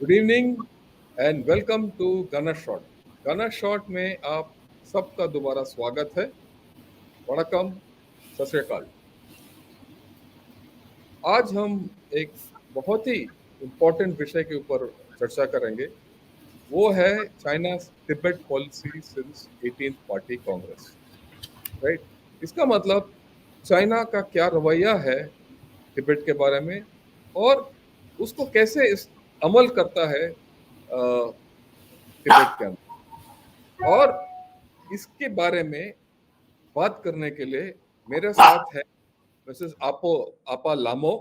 Good evening and welcome to गना शॉट। गना शॉट में आप सबका दोबारा स्वागत है। वणकम, सत श्री अकाल। आज हम एक बहुत ही इम्पोर्टेंट विषय के ऊपर चर्चा करेंगे। वो है China Tibet policy since 18th party Congress. Right. इसका मतलब चाइना का क्या रवैया है तिब्बत के बारे में, और उसको कैसे अमल करता है तिब्बत के अंदर। और इसके बारे में बात करने के लिए मेरे साथ है Mrs Apa Lamo.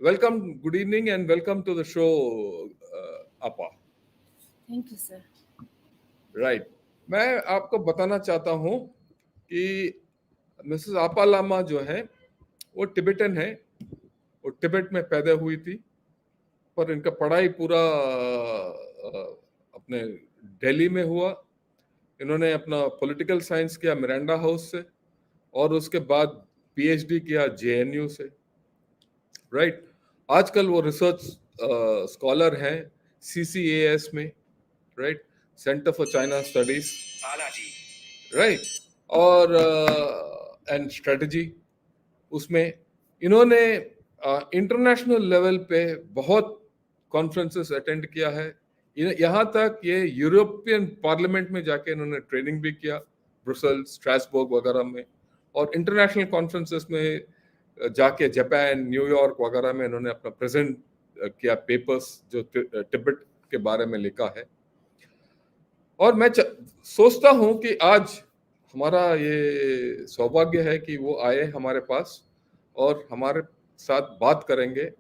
Welcome, good evening and welcome to the show Apa. Thank you, sir. Right. मैं आपको बताना चाहता हूँ कि मिसेस आपा लामा जो है वो टिबेटन है। वो तिब्बत में पैदा हुई थी, पर इनका पढ़ाई पूरा अपने दिल्ली में हुआ। इन्होंने अपना पॉलिटिकल साइंस किया मिरांडा हाउस से, और उसके बाद पीएचडी किया जेएनयू से। राइट। आजकल वो रिसर्च स्कॉलर हैं सीसीएएस में। Right, centre for China studies. Right. और एंड स्ट्रेटजी, उसमें इन्होंने इंटरनेशनल लेवल पे बहुत कॉन्फ्रेंसेस अटेंड किया है। यहाँ तक ये यूरोपियन पार्लियामेंट में जाके इन्होंने ट्रेनिंग भी किया, ब्रुसेल, स्ट्रासबर्ग वगैरह में। और इंटरनेशनल कॉन्फ्रेंसेस में जाके जापान, न्यूयॉर्क वगैरह में इन्होंने अपना प्रेजेंट किया पेपर्स जो तिब्बत के बारे में लिखा है। और मैं सोचता हूँ कि आज हमारा ये सौभाग्य है कि वो आए हमारे पास और हमारे साथ बात करेंगे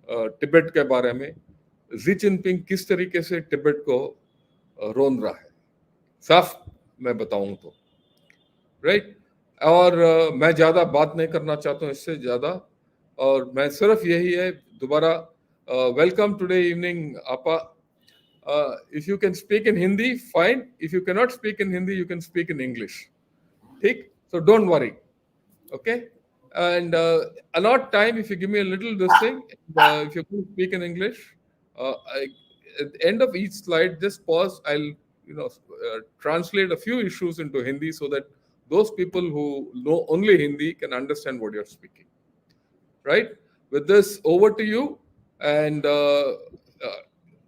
तिब्बत के बारे में। जी जिनपिंग किस तरीके से तिब्बत को रोन रहा है, साफ मैं बताऊं तो। राइट। और मैं ज्यादा बात नहीं करना चाहता हूँ इससे ज्यादा। और मैं सिर्फ यही है दोबारा, वेलकम टुडे इवनिंग आपा। If you can speak in Hindi, fine. If you cannot speak in Hindi, you can speak in English. ठीक? So don't worry. Okay? And allot time if you give me a little this thing. If you can speak in English, at the end of each slide, just pause. I'll translate a few issues into Hindi so that those people who know only Hindi can understand what you're speaking. Right? With this, over to you. And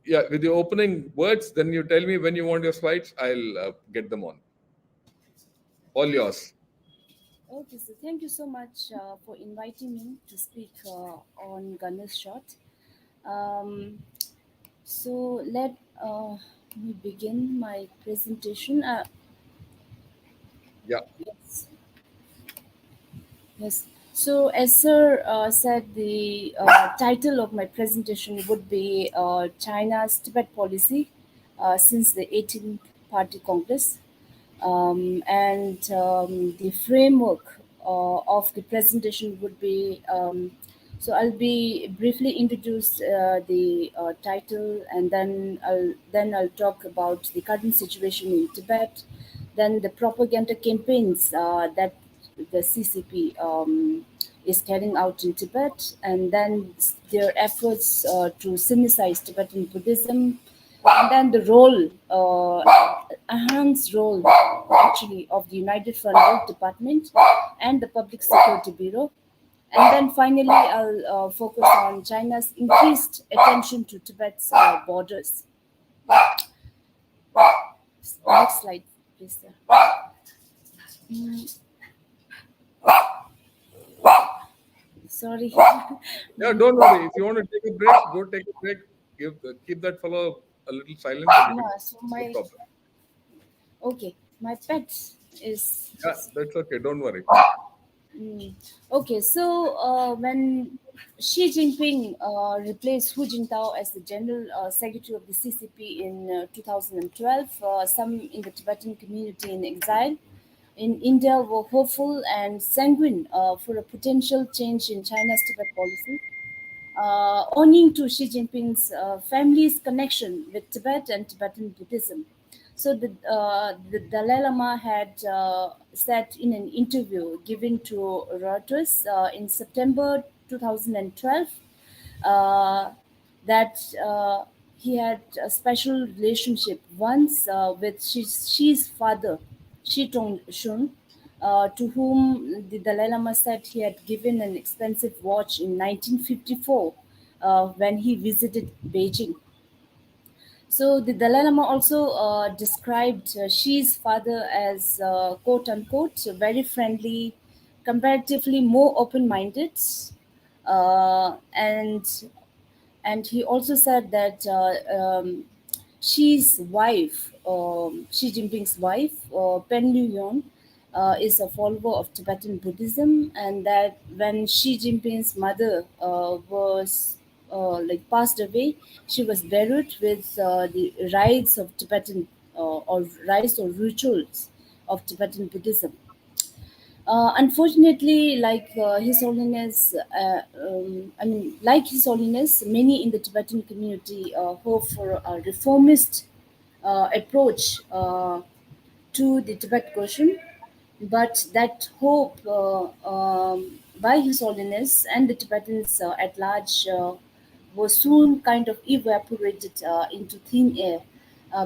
yeah, with your opening words, then you tell me when you want your slides. I'll get them on. All yours. Okay, so thank you so much for inviting me to speak on Gunner's Shot. Um, so me begin my presentation. Yeah. Yes. Yes. So, as Sir said, the title of my presentation would be China's Tibet policy since the 18th Party Congress. And the framework of the presentation would be so I'll be briefly introduce the title, and then I'll talk about the current situation in Tibet, then the propaganda campaigns that the CCP is carrying out in Tibet, and then their efforts to Sinicize Tibetan Buddhism, and then the role, enhanced role actually of the United Front Work Department and the Public Security Bureau. And then finally, I'll focus on China's increased attention to Tibet's borders. Next slide, please, sir. Mm, sorry. Yeah, don't worry. If you want to take a break, go take a break. Keep that fellow a little silent, and you can. Yeah, so No my problem. okay, my pet is Yeah, just that's okay. Don't worry. mm. Okay. So when Xi Jinping replaced Hu Jintao as the general secretary of the CCP in 2012, some in the Tibetan community in exile in India were hopeful and sanguine for a potential change in China's Tibet policy, owing to Xi Jinping's family's connection with Tibet and Tibetan Buddhism. So the Dalai Lama had said in an interview given to Reuters in September 2012 uh, that he had a special relationship once with Xi's father, Shi Tongshun, to whom the Dalai Lama said he had given an expensive watch in 1954 when he visited Beijing. So the Dalai Lama also described Xi's father as quote unquote very friendly, comparatively more open-minded, and he also said that Xi's wife, Xi Jinping's wife, Pen Liyuan, is a follower of Tibetan Buddhism, and that when Xi Jinping's mother was like passed away, she was buried with the rites of Tibetan or rites or rituals of Tibetan Buddhism. Unfortunately, like His Holiness, like His Holiness, many in the Tibetan community hope for a reformist approach to the Tibet question, but that hope by His Holiness and the Tibetans at large was soon kind of evaporated into thin air.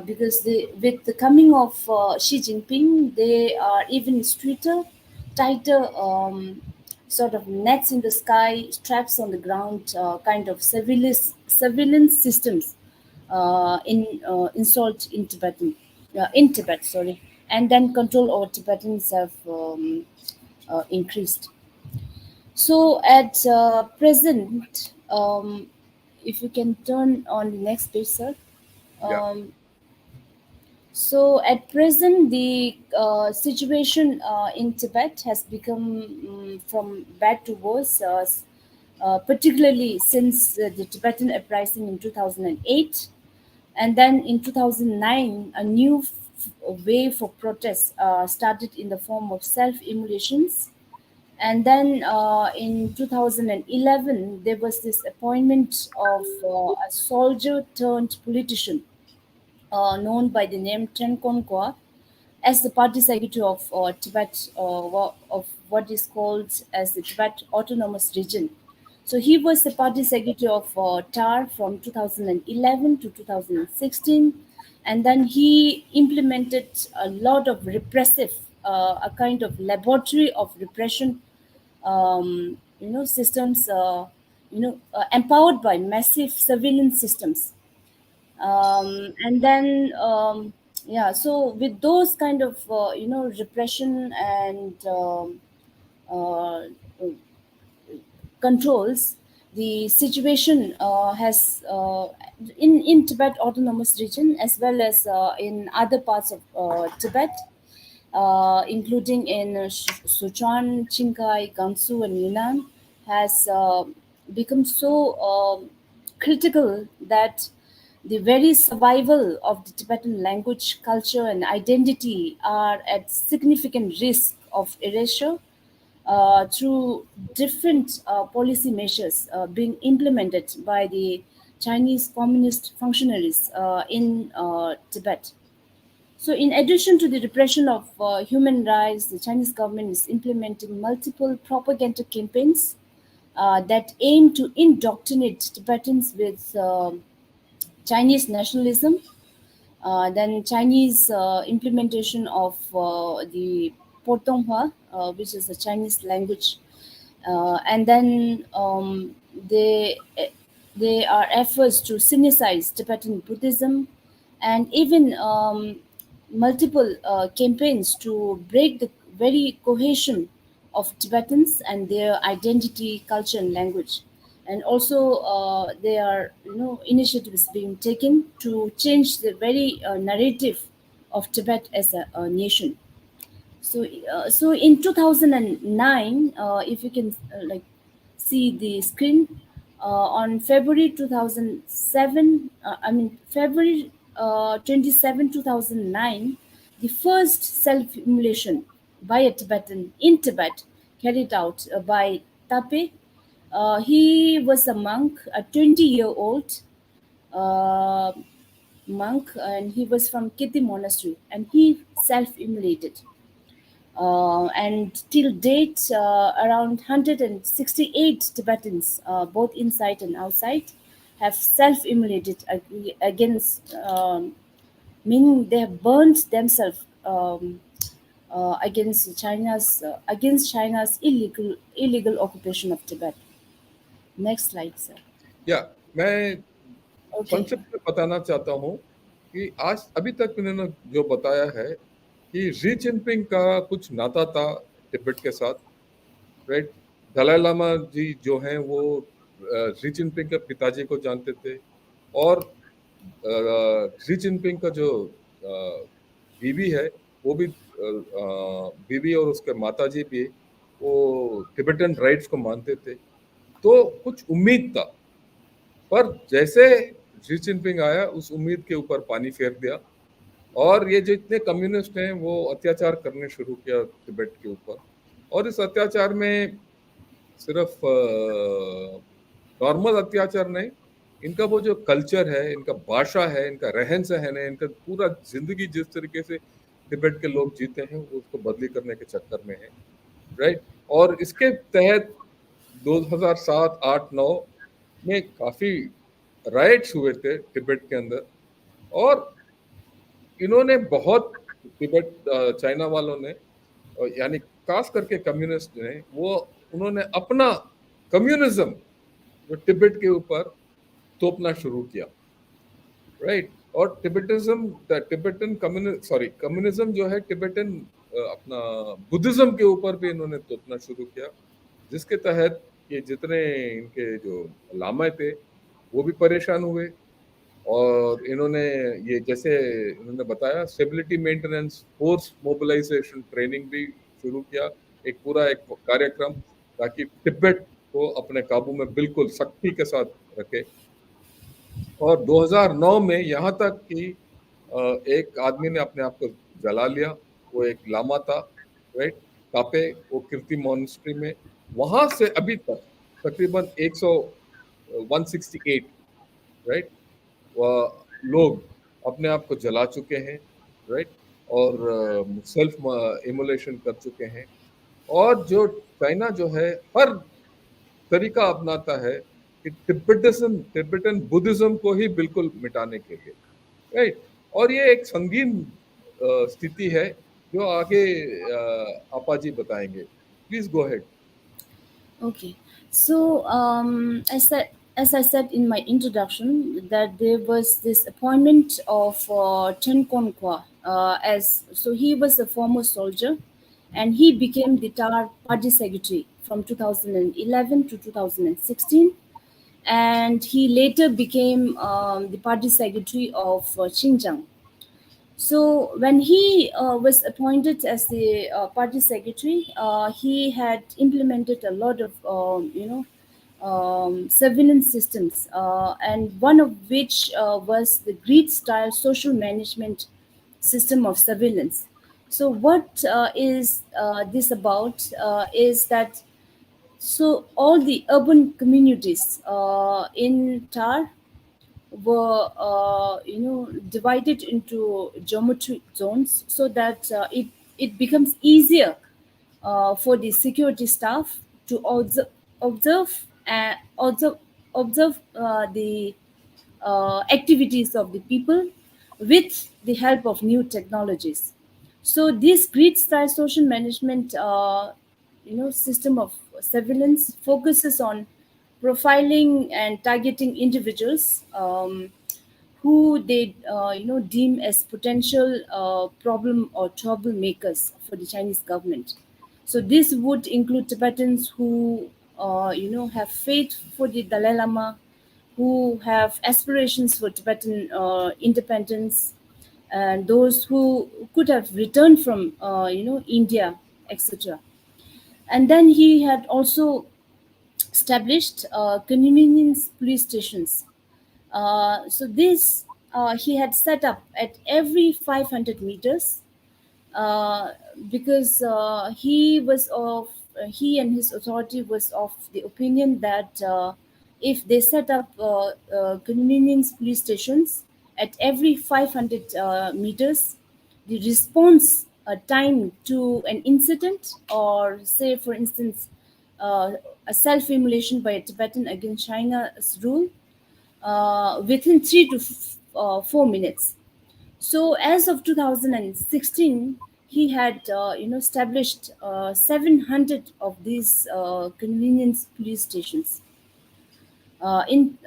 Because with the coming of Xi Jinping, they are even stricter, tighter, sort of nets in the sky, straps on the ground, kind of surveillance systems installed in Tibet, sorry, and then control over Tibetans have increased. So at present, if you can turn on the next page, sir. Yeah. Um, so at present, the situation in Tibet has become from bad to worse, particularly since the Tibetan uprising in 2008. And then in 2009, a new wave of protests started in the form of self-immolations. And then in 2011, there was this appointment of a soldier turned politician known by the name Chen Konkwa as the party secretary of Tibet, of what is called as the Tibet Autonomous Region. So he was the party secretary of TAR from 2011 to 2016, and then he implemented a lot of repressive, a kind of laboratory of repression, systems, empowered by massive surveillance systems, and then yeah, so with those kind of repression and uh, controls, the situation has in Tibet Autonomous Region as well as in other parts of Tibet, including in Sichuan, Qinghai, Gansu, and Yunnan, has become so critical that the very survival of the Tibetan language, culture, and identity are at significant risk of erasure through different policy measures being implemented by the Chinese communist functionaries in Tibet. So, in addition to the repression of human rights, the Chinese government is implementing multiple propaganda campaigns that aim to indoctrinate Tibetans with Chinese nationalism, then Chinese implementation of the Potonghua, which is a Chinese language, and then they are efforts to sinicize Tibetan Buddhism, and even multiple campaigns to break the very cohesion of Tibetans and their identity, culture, and language. And also, there are initiatives being taken to change the very narrative of Tibet as a nation. So in 2009, if you can see the screen, on February 2007, February 27, 2009, the first self-immolation by a Tibetan in Tibet carried out by Tape. He was a monk, a 20-year-old uh, monk, and he was from Kiti Monastery, and he self-immolated. And till date, around 168 Tibetans, both inside and outside, have self-immolated against, meaning they have burnt themselves against China's illegal occupation of Tibet. Next slide, sir. या मैं Okay. संक्षिप्त में बताना चाहता हूँ कि आज अभी तक इन्होंने जो बताया है कि शी जिनपिंग का कुछ नाता था तिब्बत के साथ, राइट। दलाई लामा जी जो हैं वो शी जिनपिंग के पिताजी को जानते थे, और शी जिनपिंग का जो बीवी है वो भी बीवी और उसके माताजी भी वो तिब्बतन राइट्स को मानते थे। तो कुछ उम्मीद था, पर जैसे शी जिनपिंग आया उस उम्मीद के ऊपर पानी फेर दिया, और ये जितने कम्युनिस्ट हैं वो अत्याचार करने शुरू किया तिब्बत के ऊपर। और इस अत्याचार में सिर्फ नॉर्मल अत्याचार नहीं, इनका वो जो कल्चर है, इनका भाषा है, इनका रहन सहन है, इनका पूरा जिंदगी जिस तरीके से तिब्बत के लोग जीते हैं वो उसको बदली करने के चक्कर में है, राइट। और इसके तहत 2007, 8, 9 में काफी राइट्स हुए थे तिब्बत के अंदर, और इन्होंने बहुत तिब्बत चाइना वालों ने यानी खास करके कम्युनिस्ट ने वो उन्होंने अपना कम्युनिज्म जो तिब्बत के ऊपर थोपना शुरू किया, राइट। और तिब्बतन कम्युनिज्म जो है तिब्बतन अपना बुद्धिज्म के ऊपर भी इन्होंने थोपना शुरू किया, जिसके तहत ये जितने इनके जो लामा थे वो भी परेशान हुए। और इन्होंने ये जैसे इन्होंने बताया stability maintenance force mobilisation training भी शुरू किया, एक पूरा एक कार्यक्रम, ताकि तिब्बत को अपने काबू में बिल्कुल सख्ती के साथ रखे। और 2009 में यहाँ तक कि एक आदमी ने अपने आप को जला लिया, वो एक लामा था, राइट, तापे, वो कीर्ति मॉनेस्ट्री में। वहां से अभी तक तकरीबन 168, राइट, लोग अपने आप को जला चुके हैं, राइट, और सेल्फ इमोलेशन कर चुके हैं। और जो चाइना जो है हर तरीका अपनाता है कि तिब्बतन बुद्धिज्म को ही बिल्कुल मिटाने के लिए, राइट। और ये एक संगीन स्थिति है जो आगे आपा जी बताएंगे। Please go ahead. Okay, so as I said in my introduction, that there was this appointment of Chen Konkwa as so he was a former soldier, and he became the TAR party secretary from 2011 to 2016, and he later became the party secretary of Xinjiang. So when he was appointed as the party secretary, he had implemented a lot of surveillance systems, and one of which was the grid-style social management system of surveillance. So what is this about? Is that so all the urban communities in TAR were divided into geometric zones so that it becomes easier for the security staff to observe the activities of the people with the help of new technologies. So this grid style social management system of surveillance focuses on profiling and targeting individuals who they deem as potential problem or troublemakers for the Chinese government. So this would include Tibetans who have faith for the Dalai Lama, who have aspirations for Tibetan independence, and those who could have returned from India, etc. And then he had also established convenience police stations. So this he had set up at every 500 meters uh, because he and his authority was of the opinion that if they set up convenience police stations at every 500 meters, the response time to an incident, or say for instance a self-immolation by a Tibetan against China's rule, within 3 to 4 minutes. So as of 2016, he had established 700 of these convenience police stations in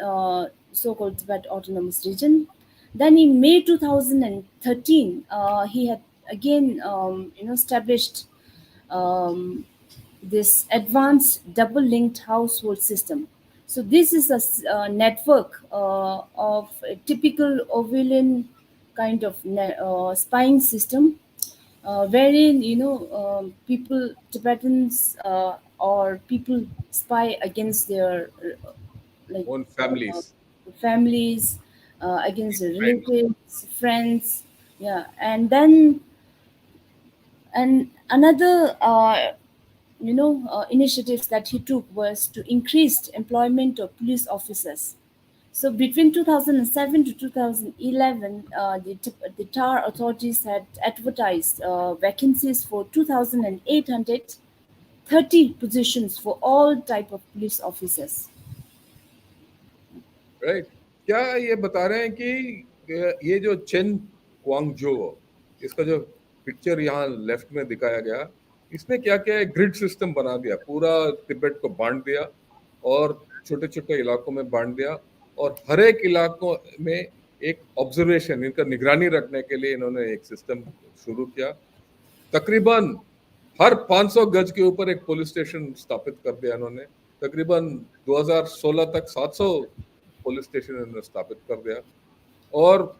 so-called Tibet Autonomous Region. Then in May 2013, he had again established um, this advanced double-linked household system. So this is a network of a typical Orwellian kind of spying system, wherein people, Tibetans or people spy against their like own uh, families, families, against their friends. relatives, friends, yeah, and then and another initiatives that he took was to increase employment of police officers. So between 2007 to 2011, the TAR authorities had advertised vacancies for 2,830 positions for all type of police officers. Right. क्या ये बता रहे हैं कि ये जो chain क्वांगजो, इसका जो पिक्चर यहाँ लेफ्ट में दिखाया गया, इसने क्या किया है, ग्रिड सिस्टम बना दिया, पूरा तिब्बत को बांट दिया और छोटे छोटे इलाकों में बांट दिया, और हर एक इलाकों में एक ऑब्जर्वेशन, इनका निगरानी रखने के लिए इन्होंने एक सिस्टम शुरू किया। तकरीबन हर 500 गज के ऊपर एक पुलिस स्टेशन स्थापित कर दिया इन्होंने। तकरीबन 2016 तक 700 पुलिस स्टेशन इन्होंने स्थापित कर दिया, और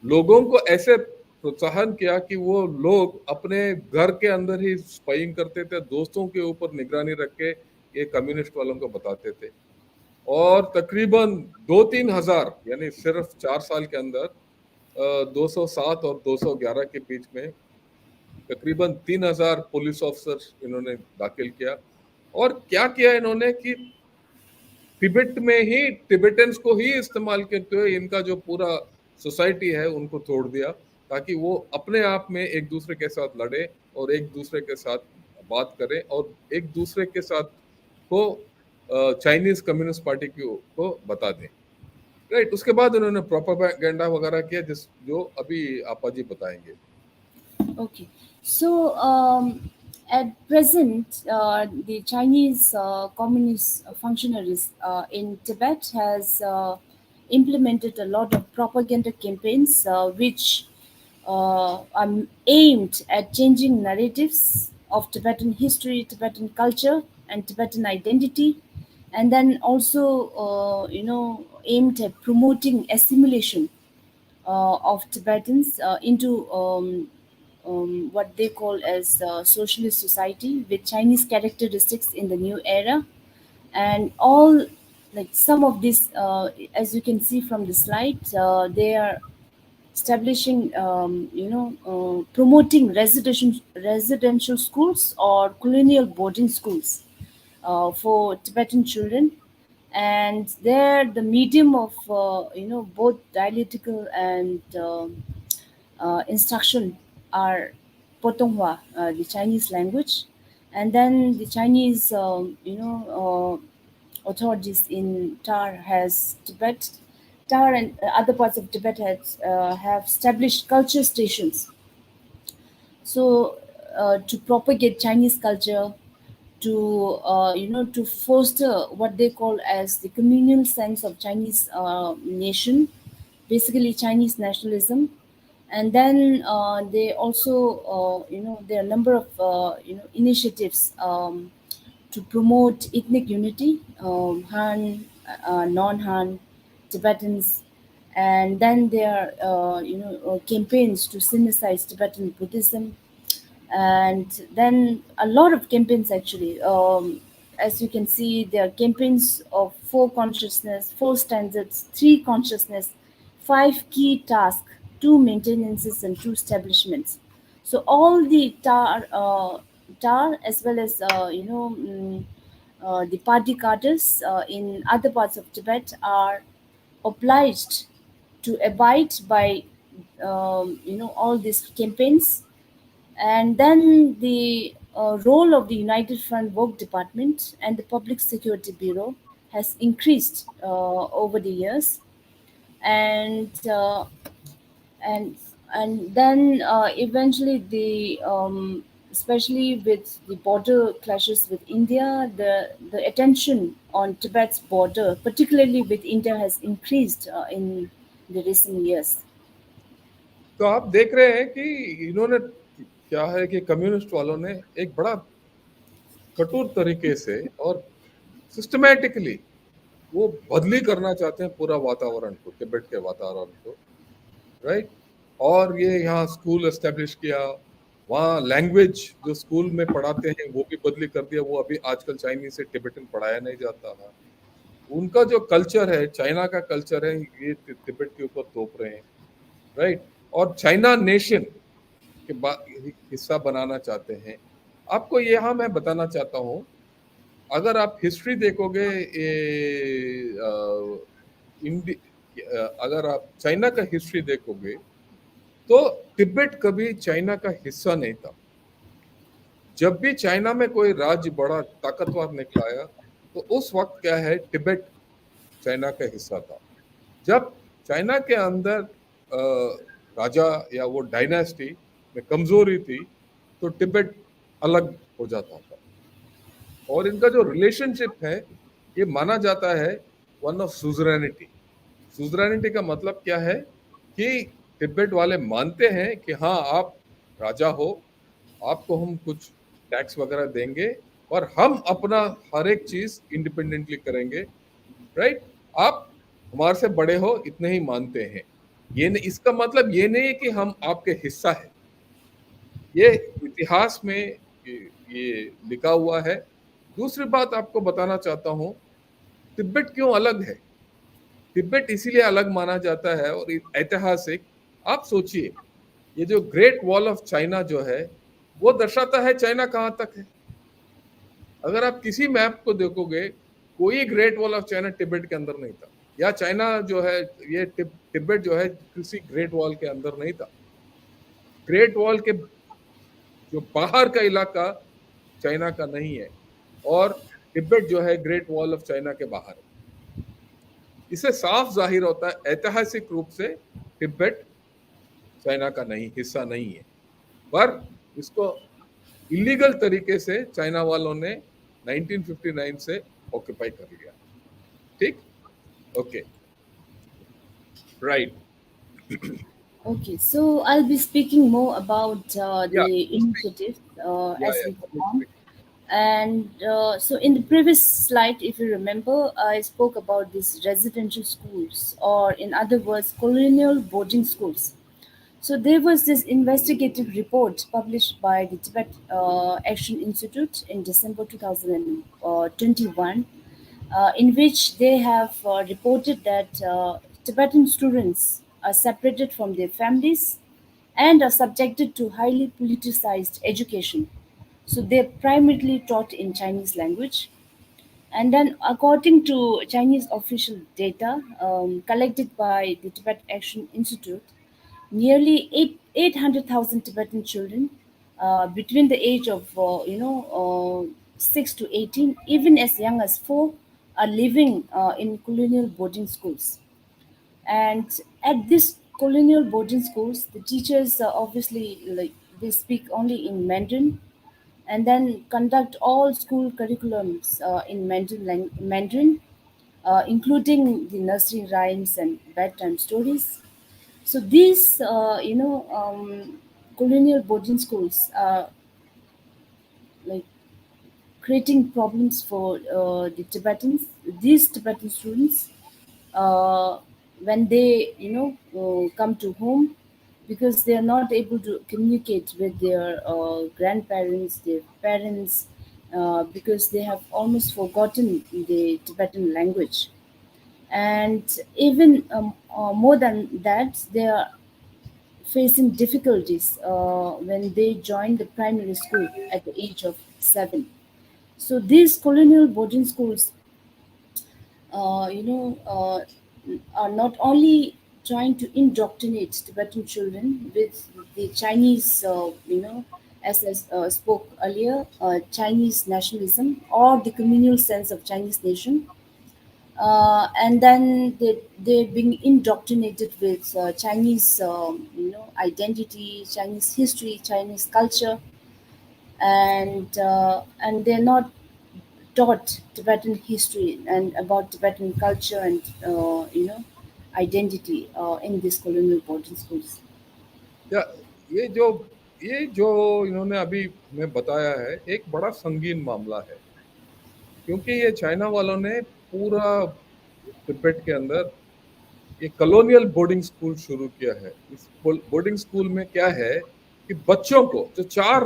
लोगों को ऐसे प्रोत्साहन किया कि वो लोग अपने घर के अंदर ही स्पाइंग करते थे, दोस्तों के ऊपर निगरानी रख के ये कम्युनिस्ट वालों को बताते थे। और तकरीबन 2-3 हजार, यानी सिर्फ 4 साल के अंदर 207 और 211 के बीच में तकरीबन 3,000 पुलिस ऑफिसर इन्होंने दाखिल किया। और क्या किया इन्होंने कि तिब्बत में ही टिबेटन्स को ही इस्तेमाल करते हुए इनका जो पूरा सोसाइटी है उनको तोड़ दिया, ताकि वो अपने आप में एक दूसरे के साथ लड़े और एक दूसरे के साथ बात करें और एक दूसरे के साथ को चाइनीज कम्युनिस्ट पार्टी को बता दें। राइट, उसके बाद उन्होंने प्रोपेगेंडा वगैरह किया, जिस जो अभी आपा जी बताएंगे। Okay, so at present, the Chinese communist functionaries in Tibet has implemented a lot of propaganda campaigns, which are aimed at changing narratives of Tibetan history, Tibetan culture, and Tibetan identity, and then also, aimed at promoting assimilation of Tibetans into what they call as socialist society with Chinese characteristics in the new era, and all like some of these, as you can see from the slide, they are establishing, promoting residential schools or colonial boarding schools for Tibetan children, and there the medium of both dialectical and instruction are Potonghua, the Chinese language, and then the Chinese authorities in Tar has Tibet. Tar and other parts of Tibet have established culture stations. So to propagate Chinese culture, to to foster what they call as the communal sense of Chinese nation, basically Chinese nationalism, and then they also there are a number of initiatives to promote ethnic unity, Han, non-Han, Tibetans, and then there are campaigns to synthesize Tibetan Buddhism, and then a lot of campaigns actually. As you can see, there are campaigns of four consciousness, four standards, three consciousness, five key tasks, two maintenances, and two establishments. So all the tar as well as the party cadres in other parts of Tibet are obliged to abide by all these campaigns, and then the role of the United Front Work Department and the Public Security Bureau has increased over the years. and and and then eventually especially with the border clashes with India, the attention on Tibet's border, particularly with India, has increased in the recent years. तो आप देख रहे हैं कि इन्होंने क्या है कि कम्युनिस्ट वालों ने एक बड़ा कठोर तरीके से और सिस्टमैटिकली वो बदली करना चाहते हैं पूरा वातावरण को, तिब्बत के वातावरण को, राइट। और ये यहाँ स्कूल एस्टेब्लिश किया, वहाँ लैंग्वेज जो स्कूल में पढ़ाते हैं वो भी बदली कर दिया। वो अभी आजकल चाइनीज से तिब्बतन पढ़ाया नहीं जाता है। उनका जो कल्चर है, चाइना का कल्चर है, ये तिब्बत के ऊपर थोप रहे हैं, राइट। और चाइना नेशन के हिस्सा बनाना चाहते हैं। आपको यहाँ मैं बताना चाहता हूँ, अगर आप हिस्ट्री देखोगे, अगर आप चाइना का हिस्ट्री देखोगे तो तिब्बत कभी चाइना का हिस्सा नहीं था। जब भी चाइना में कोई राज्य बड़ा ताकतवर निकला आया तो उस वक्त क्या है, तिब्बत चाइना का हिस्सा था। जब चाइना के अंदर राजा या वो डायनेस्टी में कमजोरी थी तो तिब्बत अलग हो जाता था। और इनका जो रिलेशनशिप है ये माना जाता है वन ऑफ सुजरैनिटी। सुजरैनिटी का मतलब क्या है कि तिब्बत वाले मानते हैं कि हाँ आप राजा हो, आपको हम कुछ टैक्स वगैरह देंगे और हम अपना हर एक चीज इंडिपेंडेंटली करेंगे, राइट। आप हमारे से बड़े हो इतने ही मानते हैं। ये नहीं, इसका मतलब ये नहीं है कि हम आपके हिस्सा है। ये इतिहास में ये लिखा हुआ है। दूसरी बात आपको बताना चाहता हूँ, तिब्बत क्यों अलग है। तिब्बत इसीलिए अलग माना जाता है और ऐतिहासिक, आप सोचिए, ये जो ग्रेट वॉल ऑफ चाइना जो है वो दर्शाता है चाइना कहाँ तक है। अगर आप किसी मैप को देखोगे, कोई great wall of China Tibet के अंदर नहीं था, या चाइना जो है ये तिब्बत जो है किसी ग्रेट वॉल के अंदर नहीं था। ग्रेट वॉल के जो बाहर का इलाका चाइना का नहीं है और तिब्बत जो है ग्रेट वॉल ऑफ चाइना के बाहर है। इससे साफ जाहिर होता है ऐतिहासिक रूप से तिब्बत चाइना का नहीं हिस्सा नहीं है, पर इसको इलीगल तरीके से चाइना वालों ने 1959 से ऑक्यूपाई कर लिया। ठीक, okay, right, Okay, so I'll be speaking more about या the initiative as we go on. या And so, in the previous slide, if you remember, I spoke about these residential schools, or in other words, colonial boarding schools. So, there was this investigative report published by the Tibet Action Institute in December 2021, in which they have reported that Tibetan students are separated from their families and are subjected to highly politicized education. So they're primarily taught in Chinese language. And then, according to Chinese official data collected by the Tibet Action Institute, nearly 800,000 Tibetan children between the age of 6 to 18, even as young as 4, are living in colonial boarding schools. And at this colonial boarding schools, the teachers obviously, like, they speak only in Mandarin, and then conduct all school curriculums in Mandarin, including the nursery rhymes and bedtime stories. So these, colonial boarding schools are like creating problems for the Tibetans. These Tibetan students, uh, when they come to home, because they are not able to communicate with their grandparents, their parents, because they have almost forgotten the Tibetan language. And even more than that, they are facing difficulties when they join the primary school at the age of 7. So these colonial boarding schools, are not only trying to indoctrinate Tibetan children with the Chinese, as I spoke earlier, Chinese nationalism or the communal sense of Chinese nation, and then they're being indoctrinated with Chinese, identity, Chinese history, Chinese culture, and they're not taught Tibetan history and about Tibetan culture and identity in these colonial boarding schools. या ये जो ये जो इन्होंने अभी हमें बताया है एक बड़ा संगीन मामला है, क्योंकि ये चाइना वालों ने पूरा तिब्बत के अंदर ये कॉलोनियल बोर्डिंग स्कूल शुरू किया है। इस बोर्डिंग स्कूल में क्या है कि बच्चों को, जो 4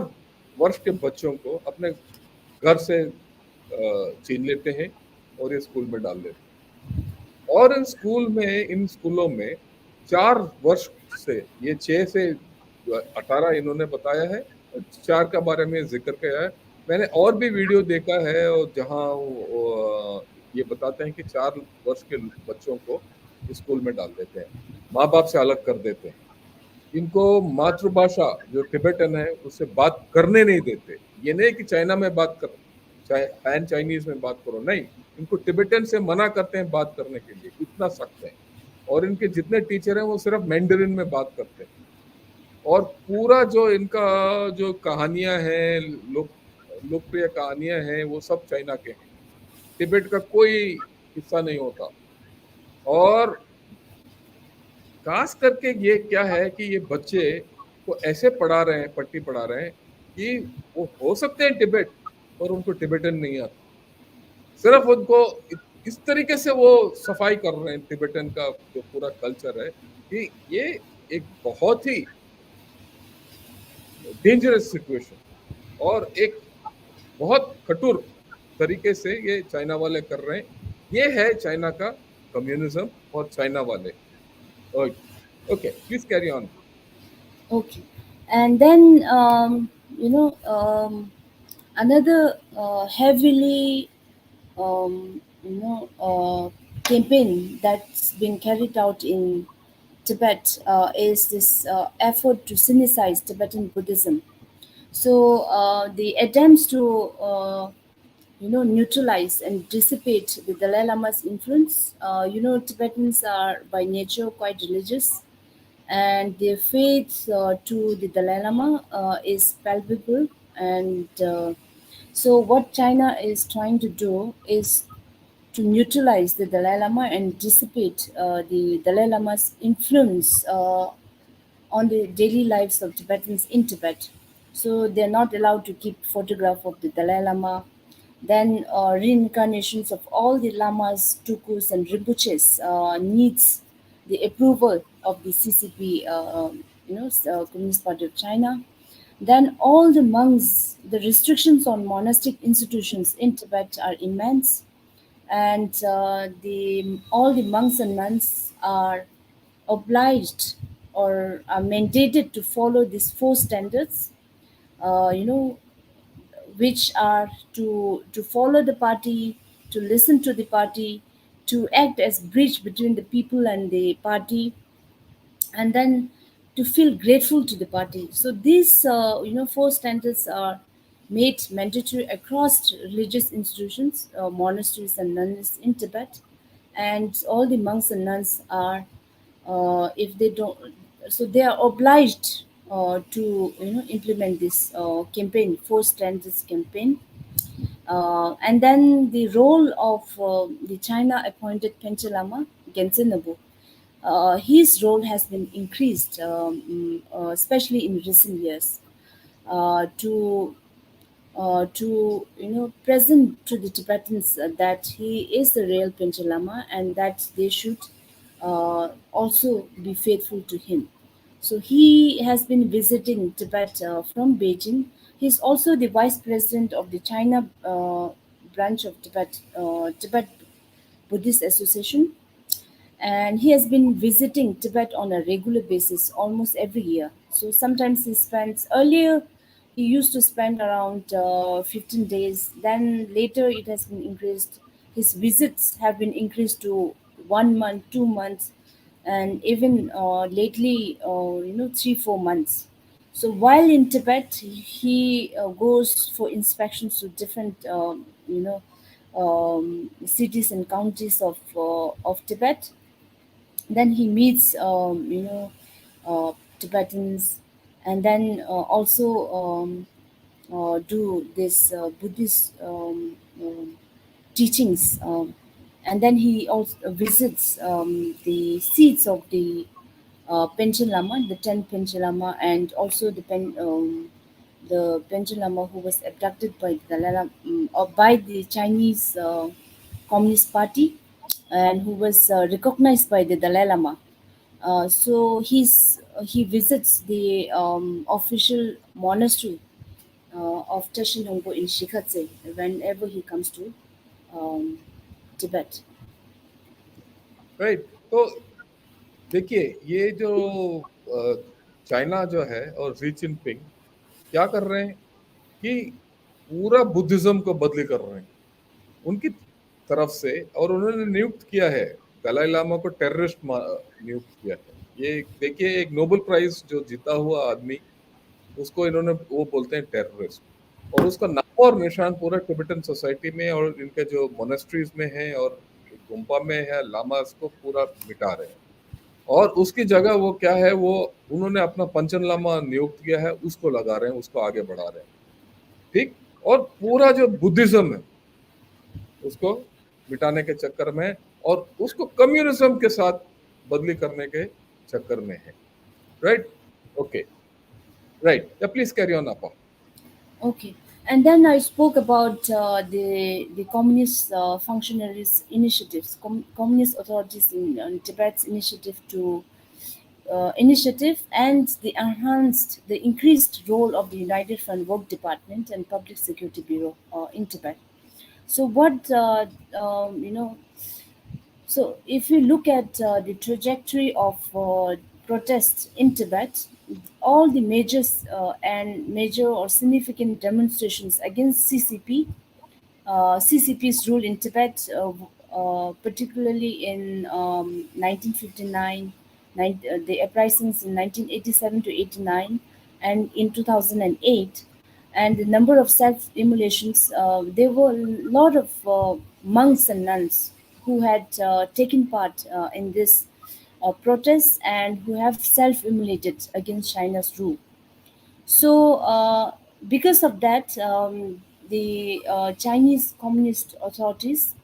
वर्ष के बच्चों को अपने घर से छीन लेते हैं और ये स्कूल में डाल देते हैं। और इन स्कूलों में 4 वर्ष से, ये 6 से 18 इन्होंने बताया है, 4 का बारे में जिक्र किया है। मैंने और भी वीडियो देखा है और जहाँ ये बताते हैं कि 4 वर्ष के बच्चों को स्कूल में डाल देते हैं, माँ बाप से अलग कर देते हैं, इनको मातृभाषा जो टिबेटन है उससे बात करने नहीं देते। ये नहीं कि चाइना में बात करो, चाहे पैन चाइनीज में बात करो, नहीं, इनको टिबेटन से मना करते हैं बात करने के लिए, इतना सख्त है। और इनके जितने टीचर हैं वो सिर्फ मैंडरिन में बात करते हैं। और पूरा जो इनका जो कहानियां हैं, लोकप्रिय कहानियां हैं, वो सब चाइना के हैं, तिब्बत का कोई हिस्सा नहीं होता। और खास करके ये क्या है कि ये बच्चे को ऐसे पढ़ा रहे हैं, पट्टी पढ़ा रहे हैं कि वो हो सकते हैं तिब्बत, और उनको टिबेटन नहीं आता। सिर्फ उनको इस तरीके से वो सफाई कर रहे हैं तिबेटन का जो पूरा कल्चर है, कि ये एक बहुत ही डेंजरस सिचुएशन और एक बहुत कठोर तरीके से ये चाइना वाले कर रहे हैं। ये है चाइना का कम्युनिज्म और चाइना वाले। Okay, please carry on. Okay, and then another heavily campaign that's been carried out in Tibet is this effort to Sinicize Tibetan Buddhism. So the attempts to neutralize and dissipate the Dalai Lama's influence. Tibetans are by nature quite religious, and their faith to the Dalai Lama is palpable. And so, what China is trying to do is to neutralize the Dalai Lama and dissipate the Dalai Lama's influence on the daily lives of Tibetans in Tibet. So they're not allowed to keep photograph of the Dalai Lama. Then reincarnations of all the lamas, tukus, and rinpoches needs the approval of the CCP, Communist Party of China. Then all the monks, the restrictions on monastic institutions in Tibet are immense, and the all the monks and nuns are obliged or are mandated to follow these 4 standards, uh, you know, which are to follow the party, to listen to the party, to act as bridge between the people and the party, and then to feel grateful to the party. So these 4 standards are made mandatory across religious institutions, monasteries and nuns in Tibet, and all the monks and nuns are, if they don't, so they are obliged to implement this campaign, 4 standards campaign. And then the role of the China appointed Panche Lama, Gensen Nabu, his role has been increased, especially in recent years, to present to the Tibetans that he is the real Panche Lama and that they should also be faithful to him. So he has been visiting Tibet from Beijing. He's also the vice president of the China branch of Tibet Buddhist Association, and he has been visiting Tibet on a regular basis almost every year. So sometimes he spends, earlier he used to spend around 15 days, then later it has been increased. His visits have been increased to 1 month, 2 months, and even lately, 3, 4 months. So while in Tibet, he goes for inspections to different, cities and counties of Tibet. Then he meets Tibetans, and then also do this Buddhist teachings, and then he also visits the seats of the Panchen Lama, the 10 Panchen Lama, and also the Panchen Lama who was abducted by the Dalai Lama, or by the Chinese Communist Party, and who was recognized by the Dalai Lama. He visits the official monastery of Teshin Hongbo in Shikhatse whenever he comes to um, Tibet. Right. तो देखिए, ये जो China जो है और Xi Jinping क्या कर रहे हैं कि पूरा बुद्धिज्म को बदली कर रहे हैं उनकी तरफ से, और उन्होंने नियुक्त किया है दलाई लामा को टेररिस्ट नियुक्त किया है। ये देखिए, एक नोबेल प्राइज जो जीता हुआ आदमी, उसको इन्होंने वो बोलते हैं टेररिस्ट, और उसका नाम और निशान पूरा टिबेटन सोसाइटी में और इनके जो मोनेस्ट्रीज में है और गुम्पा में है लामास को पूरा मिटा रहे हैं। और उसकी जगह वो क्या है, वो उन्होंने अपना पंचन लामा नियुक्त किया है, उसको लगा रहे हैं, उसको आगे बढ़ा रहे हैं। ठीक। और पूरा जो बुद्धिज्म है उसको मिटाने के चक्कर में और उसको कम्युनिज्म के साथ बदली करने के चक्कर में है। Right. Okay. Right, please carry on अपा। Okay, and then I spoke about the communist functionaries' initiatives, communist authorities in Tibet's initiative, and the increased role of the United Front Work Department and Public Security Bureau in Tibet. So what so, if you look at the trajectory of protests in Tibet, all the major or significant demonstrations against CCP's rule in Tibet, particularly in 1959, the uprisings in 1987 to 89, and in 2008, and the number of self-immolations. There were a lot of monks and nuns who had taken part in this protests and who have self-immolated against China's rule. So, because of that, the Chinese Communist authorities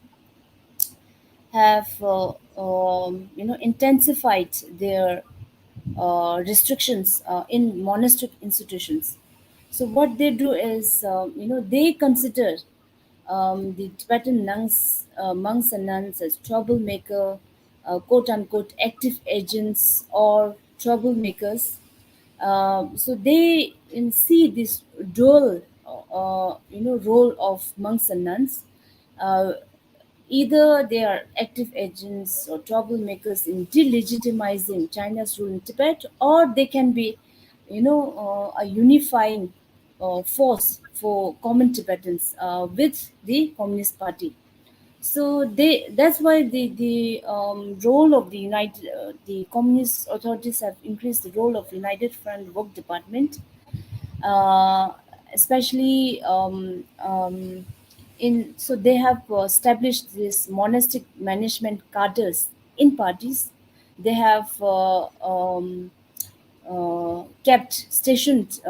have intensified their restrictions in monastic institutions. So what they do is they consider the Tibetan monks and nuns as troublemaker, quote unquote active agents or troublemakers. So they see this dual role of monks and nuns. Uh, Either they are active agents or troublemakers in delegitimizing China's rule in Tibet, or they can be, a unifying force for common Tibetans with the Communist Party. So that's why the role of the Communist authorities have increased the role of United Front Work Department, uh, especially in so they have established this monastic management cadres in parties. They have kept stationed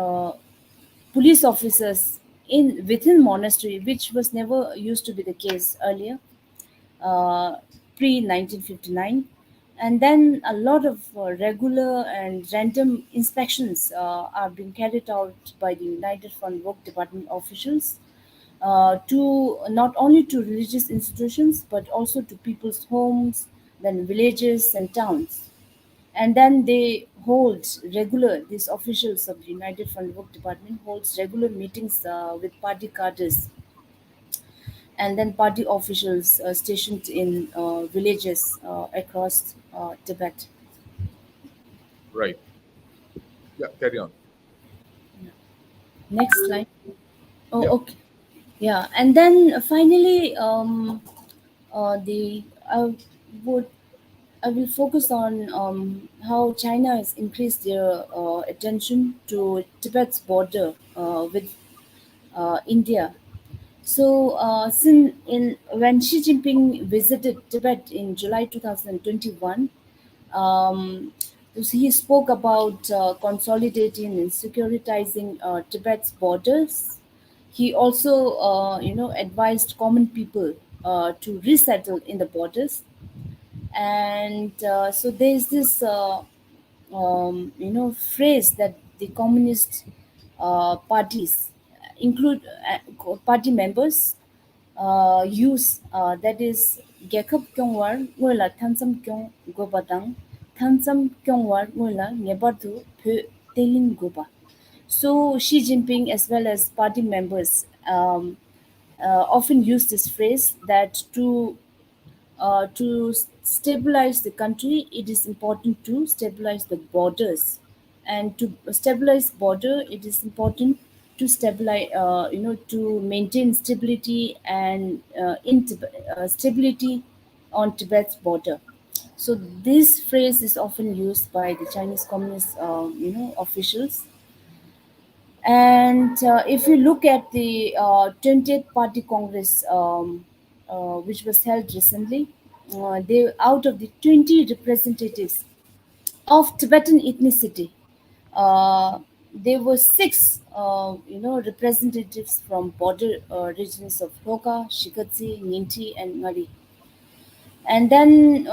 police officers in within monastery, which was never used to be the case earlier, uh, pre 1959. And then a lot of regular and random inspections are being carried out by the United Front Work Department officials to not only to religious institutions but also to people's homes, then villages and towns. And then they hold regular, these officials of the United Front Work Department holds regular meetings with party cadres and then party officials stationed in villages across Tibet. Right, या carry on. Next slide. Oh, या okay. Yeah, and then finally, the would I will focus on how China has increased their attention to Tibet's border with India. So, when Xi Jinping visited Tibet in July 2021, um, he spoke about consolidating and securitizing Tibet's borders. He also, advised common people to resettle in the borders. And so there's this phrase that the communist parties include party members use, that is Gekab Kyongwar Ngula Tansam Kyong Gobadang Tansam Kyongwar Ngula Nebadu Pe Telin Goba. So Xi Jinping as well as party members often use this phrase that to stabilize the country, it is important to stabilize the borders, and to stabilize border, it is important to stabilize, to maintain stability and stability on Tibet's border. So this phrase is often used by the Chinese Communist, officials. And if you look at the 20th Party Congress, which was held recently, they out of the 20 representatives of Tibetan ethnicity, uh, there were six, representatives from border regions of Hoka, Shikatsi, Ninti, and Ngari. And then,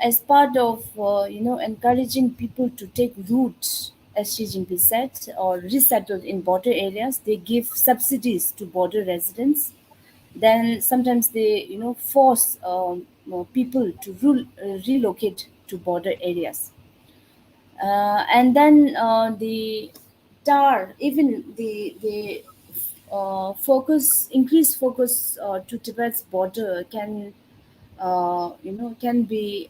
as part of encouraging people to take root, as Xi Jinping said, or resettle in border areas, they give subsidies to border residents. Then sometimes they force people to relocate to border areas. And then the TAR, even the focus, increased focus to Tibet's border can be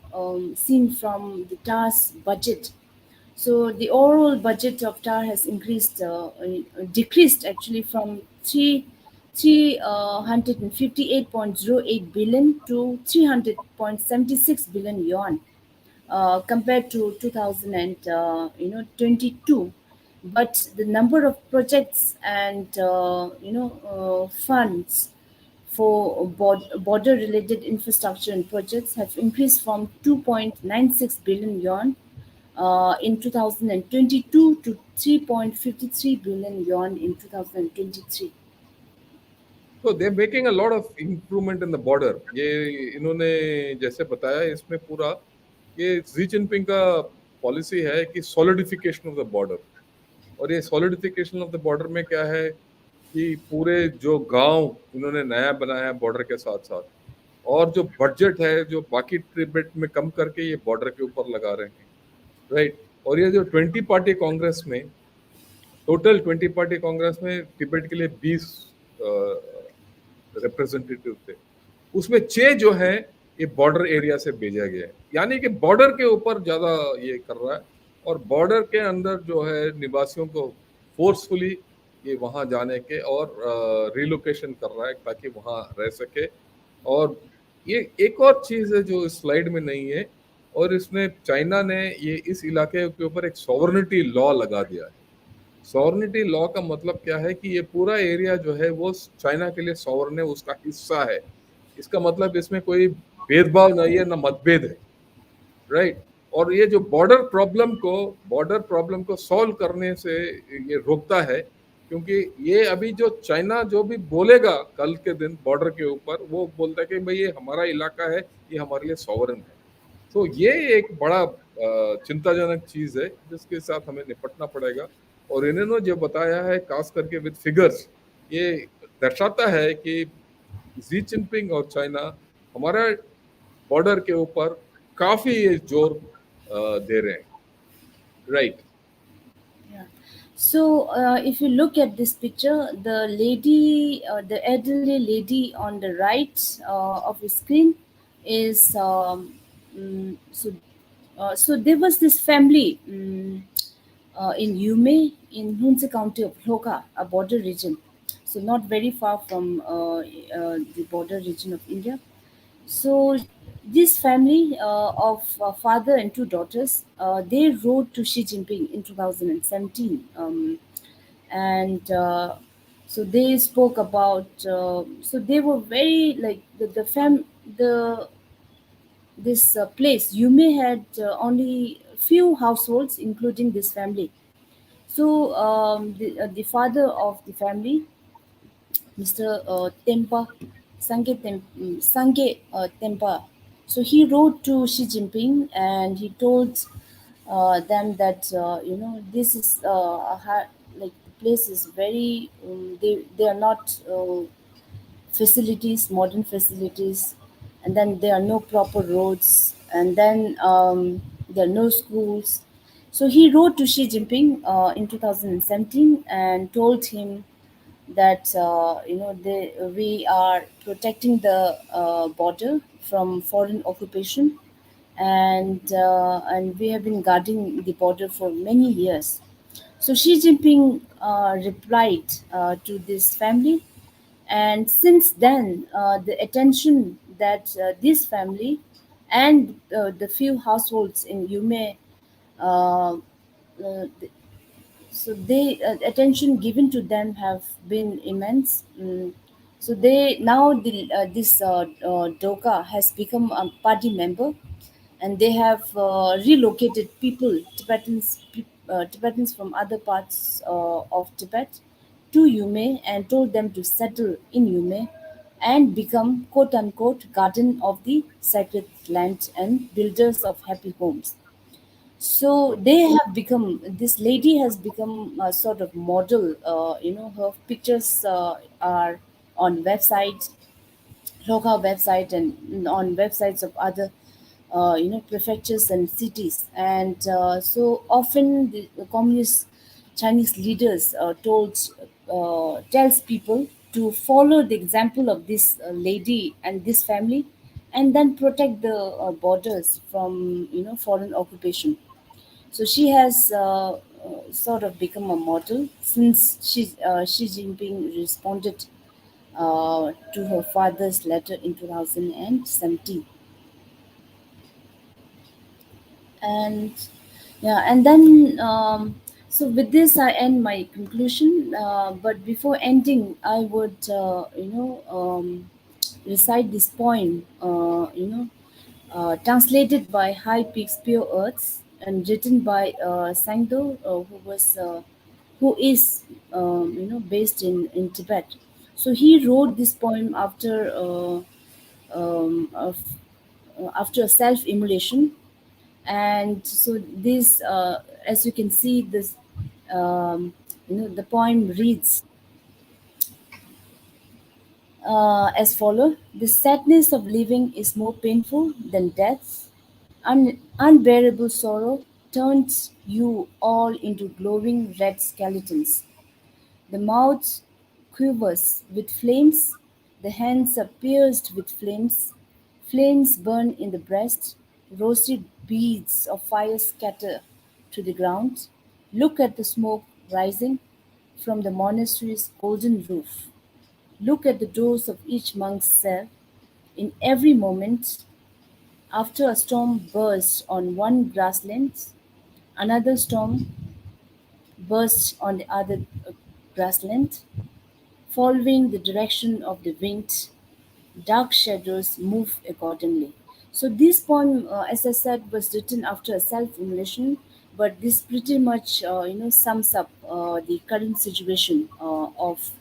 seen from the TAR's budget. So the overall budget of TAR has decreased actually from 358.08 billion to 300.76 billion yuan, compared to 2022. But the number of projects and funds for border related infrastructure and projects have increased from 2.96 billion yuan in 2022 to 3.53 billion yuan in 2023. तो they making a lot of improvement in the border. ये इन्होंने जैसे बताया इसमें पूरा ये Xi Jinping का policy है कि सॉलिडिफिकेशन ऑफ द बॉर्डर। और ये सॉलिडिफिकेशन ऑफ द बॉर्डर में क्या है कि पूरे जो गांव इन्होंने नया बनाया है बॉर्डर के साथ साथ, और जो बजट है जो बाकी ट्रिब्यूट में कम करके ये बॉर्डर के ऊपर लगा रहे हैं, राइट। और ये जो 20 पार्टी कांग्रेस में, टोटल 20 पार्टी कांग्रेस में तिब्बत के लिए 20 रिप्रेजेंटेटिव थे, उसमें 6 जो है ये बॉर्डर एरिया से भेजा गया है, यानी कि बॉर्डर के ऊपर ज्यादा ये कर रहा है। और बॉर्डर के अंदर जो है निवासियों को फोर्सफुली ये वहां जाने के और रिलोकेशन कर रहा है ताकि वहां रह सके। और ये एक और चीज है जो इस स्लाइड में नहीं है, और इसमें चाइना ने ये इस इलाके के ऊपर एक सॉवरेनिटी लॉ लगा दिया है। सॉवरेनिटी लॉ का मतलब क्या है कि ये पूरा एरिया जो है वो चाइना के लिए सॉवरन है, उसका हिस्सा है। इसका मतलब इसमें कोई भेदभाव नहीं है, ना मतभेद है, राइट। और ये जो बॉर्डर प्रॉब्लम को सॉल्व करने से ये रोकता है, क्योंकि ये अभी जो चाइना जो भी बोलेगा कल के दिन बॉर्डर के ऊपर, वो बोलता है कि भाई ये हमारा इलाका है, ये हमारे लिए सॉवरन है। तो ये एक बड़ा चिंताजनक चीज है जिसके साथ हमें निपटना पड़ेगा। और इन्होंने जो बताया है खास करके विद फिगर्स, ये दर्शाता है कि जी जिनपिंग और चाइना हमारा बॉर्डर के ऊपर काफी ये जोर दे रहे हैं, right. Yeah. So, if you look at this picture, the elderly lady on the right of the screen is so there was this family in Yume in Hunzi County of Hoka, a border region, so not very far from the border region of India. So this family of father and two daughters, they wrote to Xi Jinping in 2017, and So they spoke about. So they were very like the this place. Yume had only few households, including this family. So the father of the family, Mr. Tempa, Sange Tempa. So he wrote to Xi Jinping and he told them that this is like the place is very they are not facilities, modern facilities, and then there are no proper roads, and then there are no schools. So he wrote to Xi Jinping in 2017 and told him that we are protecting the border from foreign occupation, and we have been guarding the border for many years. So Xi Jinping replied to this family, and since then, the attention that this family and the few households in Yume, uh, uh, so they attention given to them have been immense. So they now this Doka has become a party member, and they have relocated people, Tibetans from other parts of Tibet, to Yume and told them to settle in Yume and become quote unquote garden of the sacred land and builders of happy homes. So they have become, this lady has become a sort of model. Her pictures are on websites, local website, and on websites of other prefectures and cities. And so often the communist Chinese leaders tells people to follow the example of this lady and this family, and then protect the borders from foreign occupation. So she has sort of become a model since Xi Jinping responded to her father's letter in 2017. And yeah, and then so with this I end my conclusion. But before ending, I would recite this poem. Translated by High Peaks Pure Earths and written by Sangdo, who is based in Tibet. So he wrote this poem after self-immolation. And so this as you can see, this the poem reads as follows: the sadness of living is more painful than death. Unbearable sorrow turns you all into glowing red skeletons. The mouth quivers with flames, the hands are pierced with flames, flames burn in the breast, rosy beads of fire scatter to the ground. Look at the smoke rising from the monastery's golden roof. Look at the doors of each monk's cell. In every moment, after a storm bursts on one grassland, another storm bursts on the other grassland. Following the direction of the wind, dark shadows move accordingly. So this poem, as I said, was written after a self-immolation, but this pretty much sums up the current situation of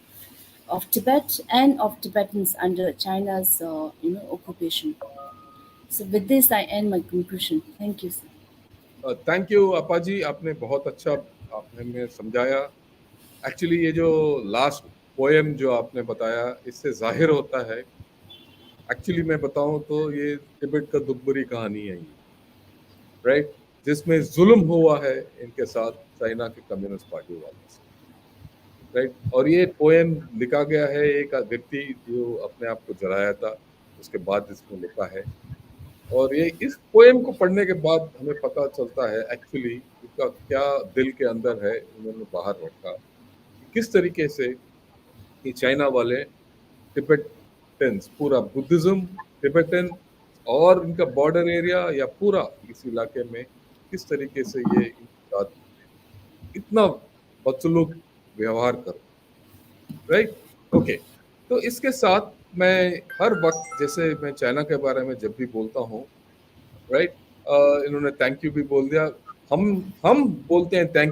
Tibet and of Tibetans under China's occupation. So with this, I end my conclusion. Thank you, sir. Thank you Apaji, आपने बहुत अच्छा आपने हमें समझाया। Actually ये जो last poem जो आपने बताया, इससे जाहिर होता है, एक्चुअली मैं बताऊं तो ये तिब्बत का दुख भरी कहानी है ये, राइट, जिसमें जुल्म हुआ है इनके साथ चाइना के कम्युनिस्ट पार्टी वालों से, राइट। और ये पोएम लिखा गया है एक व्यक्ति जो अपने आप को जलाया था, उसके बाद इसको लिखा है। और ये इस पोएम को पढ़ने के बाद हमें पता चलता है एक्चुअली इसका क्या दिल के अंदर है, उन्होंने बाहर रखा, किस तरीके से ये चाइना वाले तिब्बतन्स, पूरा बुद्धिज्म तिब्बतन और इनका बॉर्डर एरिया या पूरा इस इलाके में किस तरीके से ये इनके साथ इतना बदसलूक व्यवहार कर, राइट, ओके। तो इसके साथ मैं हर वक्त, जैसे मैं चाइना के बारे में जब भी बोलता हूँ, राइट, इन्होंने थैंक यू भी बोल दिया। हम बोलते हैं थैंक